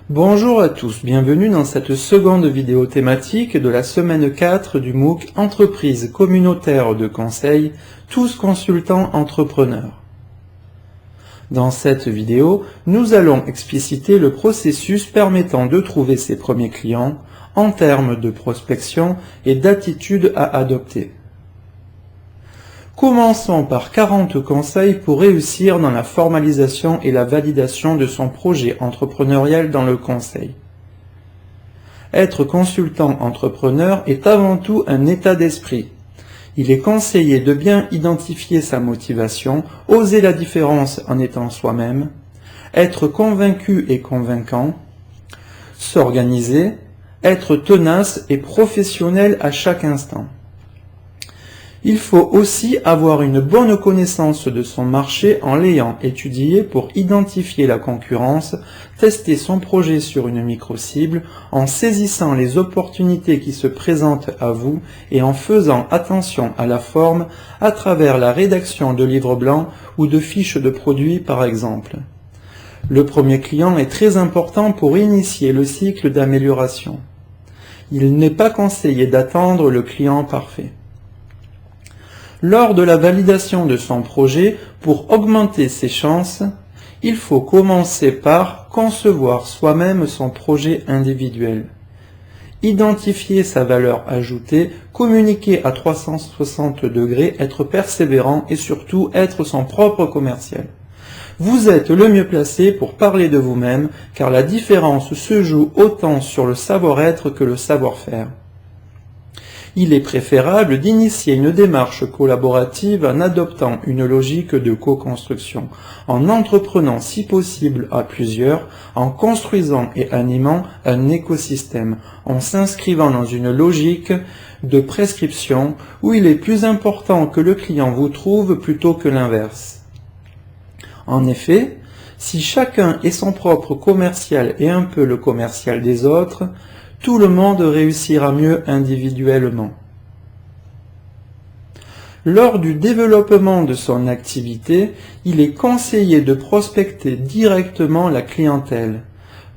Bonjour à tous, bienvenue dans cette seconde vidéo thématique de la semaine 4 du MOOC Entreprise communautaire de conseil, tous consultants entrepreneurs. Dans cette vidéo, nous allons expliciter le processus permettant de trouver ses premiers clients en termes de prospection et d'attitude à adopter. Commençons par 40 conseils pour réussir dans la formalisation et la validation de son projet entrepreneurial dans le conseil. Être consultant entrepreneur est avant tout un état d'esprit. Il est conseillé de bien identifier sa motivation, oser la différence en étant soi-même, être convaincu et convaincant, s'organiser, être tenace et professionnel à chaque instant. Il faut aussi avoir une bonne connaissance de son marché en l'ayant étudié pour identifier la concurrence, tester son projet sur une micro-cible, en saisissant les opportunités qui se présentent à vous et en faisant attention à la forme à travers la rédaction de livres blancs ou de fiches de produits par exemple. Le premier client est très important pour initier le cycle d'amélioration. Il n'est pas conseillé d'attendre le client parfait. Lors de la validation de son projet, pour augmenter ses chances, il faut commencer par concevoir soi-même son projet individuel. Identifier sa valeur ajoutée, communiquer à 360 degrés, être persévérant et surtout être son propre commercial. Vous êtes le mieux placé pour parler de vous-même, car la différence se joue autant sur le savoir-être que le savoir-faire. Il est préférable d'initier une démarche collaborative en adoptant une logique de co-construction, en entreprenant si possible à plusieurs, en construisant et animant un écosystème, en s'inscrivant dans une logique de prescription où il est plus important que le client vous trouve plutôt que l'inverse. En effet, si chacun est son propre commercial et un peu le commercial des autres, tout le monde réussira mieux individuellement. Lors du développement de son activité, il est conseillé de prospecter directement la clientèle,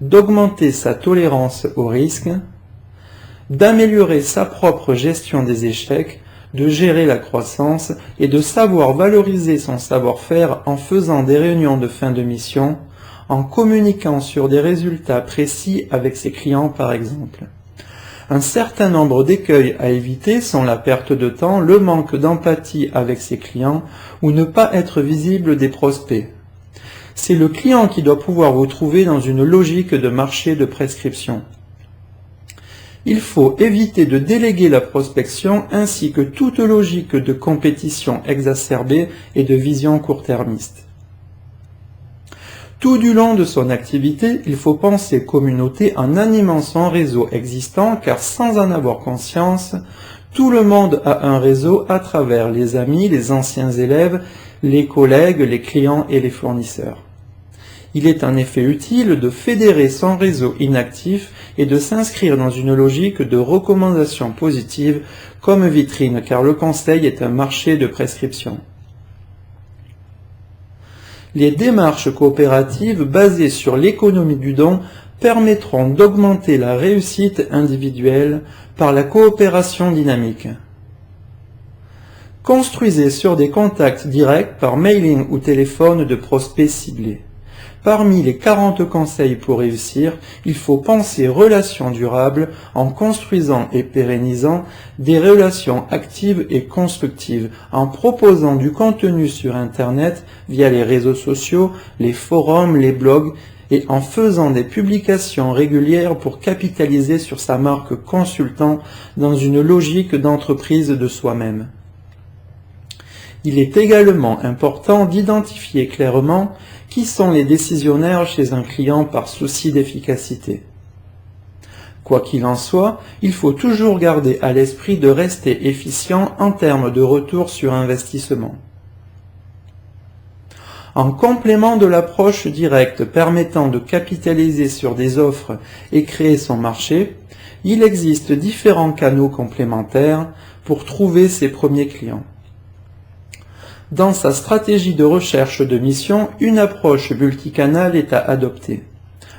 d'augmenter sa tolérance au risque, d'améliorer sa propre gestion des échecs, de gérer la croissance et de savoir valoriser son savoir-faire en faisant des réunions de fin de mission, en communiquant sur des résultats précis avec ses clients par exemple. Un certain nombre d'écueils à éviter sont la perte de temps, le manque d'empathie avec ses clients ou ne pas être visible des prospects. C'est le client qui doit pouvoir vous trouver dans une logique de marché de prescription. Il faut éviter de déléguer la prospection ainsi que toute logique de compétition exacerbée et de vision court-termiste. Tout du long de son activité, il faut penser communauté en animant son réseau existant car sans en avoir conscience, tout le monde a un réseau à travers les amis, les anciens élèves, les collègues, les clients et les fournisseurs. Il est en effet utile de fédérer son réseau inactif et de s'inscrire dans une logique de recommandation positive comme vitrine car le conseil est un marché de prescription. Les démarches coopératives basées sur l'économie du don permettront d'augmenter la réussite individuelle par la coopération dynamique. Construisez sur des contacts directs par mailing ou téléphone de prospects ciblés. Parmi les 40 conseils pour réussir, il faut penser relations durables en construisant et pérennisant des relations actives et constructives, en proposant du contenu sur Internet via les réseaux sociaux, les forums, les blogs, et en faisant des publications régulières pour capitaliser sur sa marque consultant dans une logique d'entreprise de soi-même. Il est également important d'identifier clairement qui sont les décisionnaires chez un client par souci d'efficacité. Quoi qu'il en soit, il faut toujours garder à l'esprit de rester efficient en termes de retour sur investissement. En complément de l'approche directe permettant de capitaliser sur des offres et créer son marché, il existe différents canaux complémentaires pour trouver ses premiers clients. Dans sa stratégie de recherche de mission, une approche multicanale est à adopter.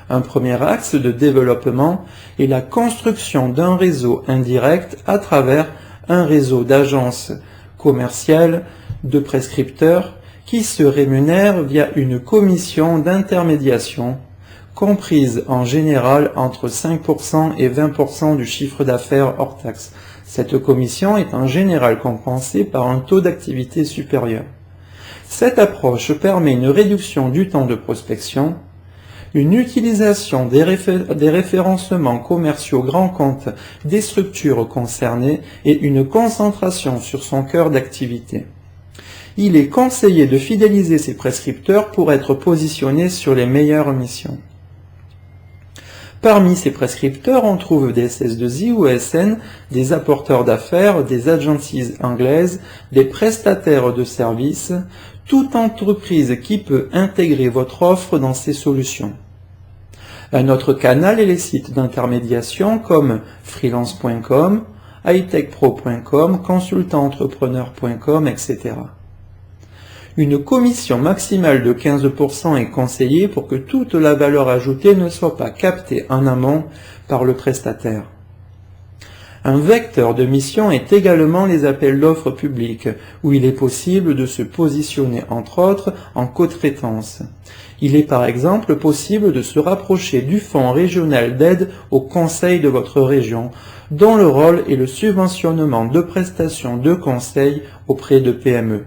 Un premier axe de développement est la construction d'un réseau indirect à travers un réseau d'agences commerciales, de prescripteurs, qui se rémunèrent via une commission d'intermédiation, comprise en général entre 5% et 20% du chiffre d'affaires hors taxe. Cette commission est en général compensée par un taux d'activité supérieur. Cette approche permet une réduction du temps de prospection, une utilisation des référencements commerciaux grands comptes des structures concernées et une concentration sur son cœur d'activité. Il est conseillé de fidéliser ses prescripteurs pour être positionnés sur les meilleures missions. Parmi ces prescripteurs, on trouve des SS2I ou SN, des apporteurs d'affaires, des agencies anglaises, des prestataires de services, toute entreprise qui peut intégrer votre offre dans ses solutions. Un autre canal est les sites d'intermédiation comme freelance.com, hightechpro.com, consultantentrepreneur.com, etc. Une commission maximale de 15% est conseillée pour que toute la valeur ajoutée ne soit pas captée en amont par le prestataire. Un vecteur de mission est également les appels d'offres publics, où il est possible de se positionner entre autres en co-traitance. Il est par exemple possible de se rapprocher du Fonds régional d'aide au conseil de votre région, dont le rôle est le subventionnement de prestations de conseil auprès de PME.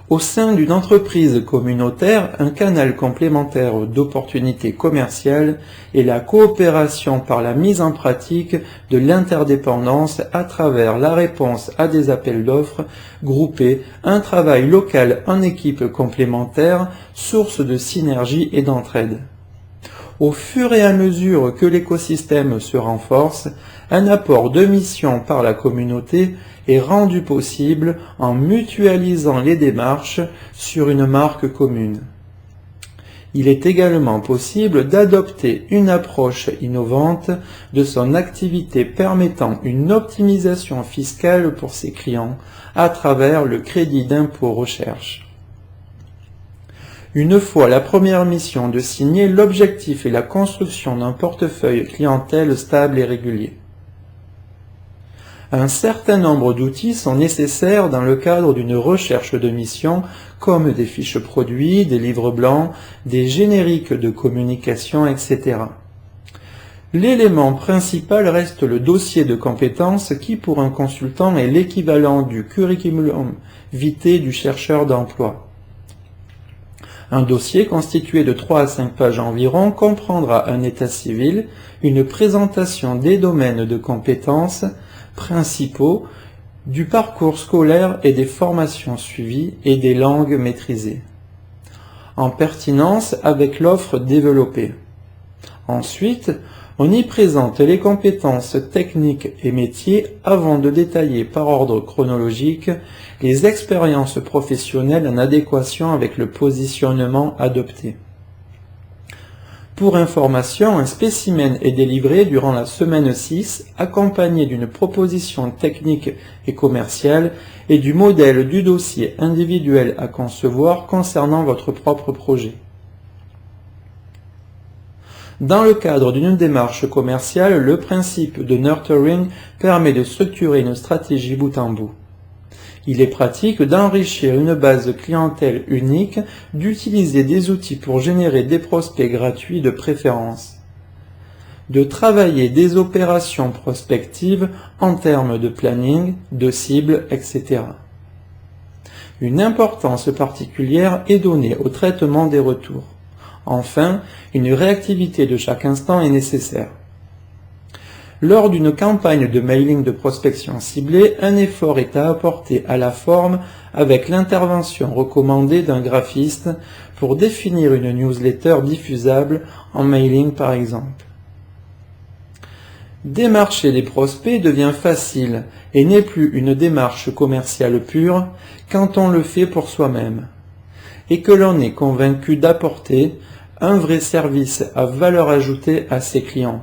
Au sein d'une entreprise communautaire, un canal complémentaire d'opportunités commerciales est la coopération par la mise en pratique de l'interdépendance à travers la réponse à des appels d'offres groupés, un travail local en équipe complémentaire, source de synergie et d'entraide. Au fur et à mesure que l'écosystème se renforce, un apport de mission par la communauté est rendu possible en mutualisant les démarches sur une marque commune. Il est également possible d'adopter une approche innovante de son activité permettant une optimisation fiscale pour ses clients à travers le crédit d'impôt recherche. Une fois la première mission de signer, l'objectif est la construction d'un portefeuille clientèle stable et régulier. Un certain nombre d'outils sont nécessaires dans le cadre d'une recherche de mission, comme des fiches produits, des livres blancs, des génériques de communication, etc. L'élément principal reste le dossier de compétences qui, pour un consultant, est l'équivalent du curriculum vitae du chercheur d'emploi. Un dossier constitué de 3 à 5 pages environ comprendra un état civil, une présentation des domaines de compétences principaux, du parcours scolaire et des formations suivies et des langues maîtrisées, en pertinence avec l'offre développée. Ensuite, on y présente les compétences techniques et métiers avant de détailler par ordre chronologique les expériences professionnelles en adéquation avec le positionnement adopté. Pour information, un spécimen est délivré durant la semaine 6, accompagné d'une proposition technique et commerciale et du modèle du dossier individuel à concevoir concernant votre propre projet. Dans le cadre d'une démarche commerciale, le principe de nurturing permet de structurer une stratégie bout en bout. Il est pratique d'enrichir une base clientèle unique, d'utiliser des outils pour générer des prospects gratuits de préférence, de travailler des opérations prospectives en termes de planning, de cibles, etc. Une importance particulière est donnée au traitement des retours. Enfin, une réactivité de chaque instant est nécessaire. Lors d'une campagne de mailing de prospection ciblée, un effort est à apporter à la forme avec l'intervention recommandée d'un graphiste pour définir une newsletter diffusable en mailing par exemple. Démarcher les prospects devient facile et n'est plus une démarche commerciale pure quand on le fait pour soi-même et que l'on est convaincu d'apporter un vrai service à valeur ajoutée à ses clients.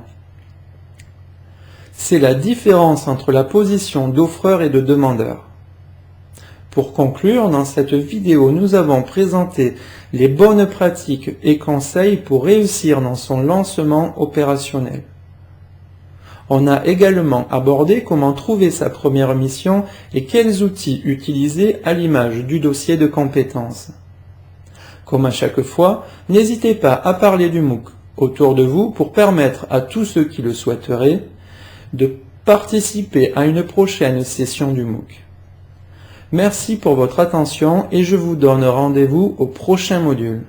C'est la différence entre la position d'offreur et de demandeur. Pour conclure, dans cette vidéo, nous avons présenté les bonnes pratiques et conseils pour réussir dans son lancement opérationnel. On a également abordé comment trouver sa première mission et quels outils utiliser à l'image du dossier de compétences. Comme à chaque fois, n'hésitez pas à parler du MOOC autour de vous pour permettre à tous ceux qui le souhaiteraient de participer à une prochaine session du MOOC. Merci pour votre attention et je vous donne rendez-vous au prochain module.